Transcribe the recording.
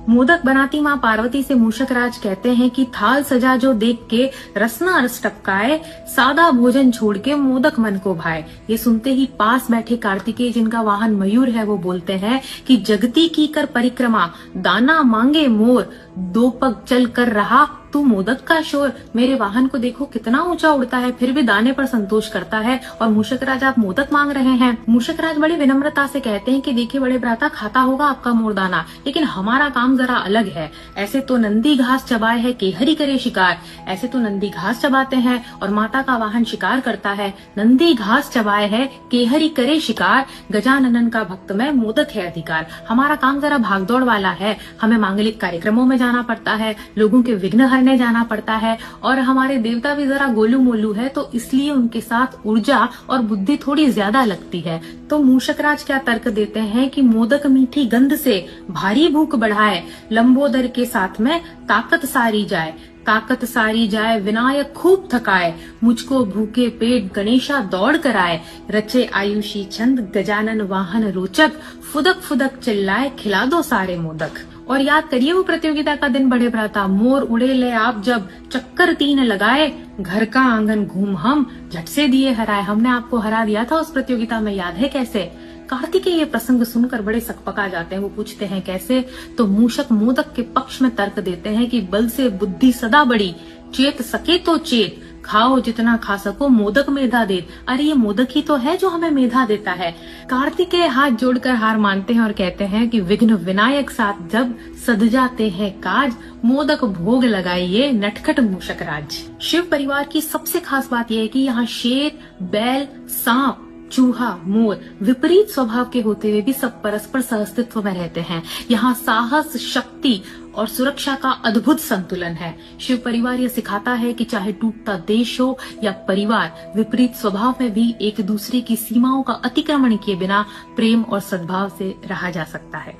मोदक बनाती माँ पार्वती से मूषक राज कहते हैं कि थाल सजा जो देख के रसना रस टपकाए, सादा भोजन छोड़ के मोदक मन को भाए। ये सुनते ही पास बैठे कार्तिकेय, जिनका वाहन मयूर है, वो बोलते हैं कि जगती की कर परिक्रमा, दाना मांगे मोर, दो पग चल कर रहा तू मोदक का शोर। मेरे वाहन को देखो कितना ऊंचा उड़ता है, फिर भी दाने पर संतोष करता है, और मूषक राज आप मोदक मांग रहे हैं। मूषक राज बड़ी विनम्रता से कहते हैं कि देखिए बड़े भ्राता, खाता होगा आपका मोर दाना, लेकिन हमारा काम जरा अलग है। ऐसे तो नंदी घास चबाए है, केहरी करे शिकार। ऐसे तो नंदी घास चबाते हैं और माता का वाहन शिकार करता है। नंदी घास चबाए है, केहरी करे शिकार, गजानन का भक्त में मोदक है अधिकार। हमारा काम जरा भागदौड़ वाला है, हमें मांगलिक कार्यक्रमों में जाना पड़ता है, लोगों के विघ्न हरने जाना पड़ता है, और हमारे देवता भी जरा गोलू मोलू है, तो इसलिए उनके साथ ऊर्जा और बुद्धि थोड़ी ज्यादा लगती है। तो मूषक राज क्या तर्क देते हैं कि मोदक मीठी गंध से भारी भूख बढ़ाए, लंबोदर के साथ में ताकत सारी जाए, ताकत सारी जाए, विनायक खूब थकाए, मुझको भूखे पेट गणेशा दौड़ कराए, रचे आयुषी छंद गजानन वाहन रोचक, फुदक फुदक चिल्लाए, खिला दो सारे मोदक। और याद करिए वो प्रतियोगिता का दिन बड़े भ्राता, मोर उड़े ले आप जब, चक्कर 3 लगाए, घर का आंगन घूम हम, झट से दिए हराए। हमने आपको हरा दिया था उस प्रतियोगिता में, याद है कैसे? कार्तिकेय ये प्रसंग सुनकर बड़े सकपका जाते हैं। वो पूछते हैं कैसे? तो मूषक मोदक के पक्ष में तर्क देते हैं कि बल से बुद्धि सदा बड़ी, चेत सके तो चेत, खाओ जितना खा सको, मोदक मेधा दे। अरे ये मोदक ही तो है जो हमें मेधा देता है। कार्तिकेय हाथ जोड़कर हार मानते हैं और कहते हैं कि विघ्न विनायक साथ जब सध जाते हैं काज, मोदक भोग लगाइए नटखट मूषक राज। शिव परिवार की सबसे खास बात यह है कि यहाँ शेर, बैल, सांप, चूहा, मोर विपरीत स्वभाव के होते हुए भी सब परस्पर सहअस्तित्व में रहते हैं। यहाँ साहस, शक्ति और सुरक्षा का अद्भुत संतुलन है। शिव परिवार यह सिखाता है कि चाहे टूटता देश हो या परिवार, विपरीत स्वभाव में भी एक दूसरे की सीमाओं का अतिक्रमण किए बिना प्रेम और सद्भाव से रहा जा सकता है।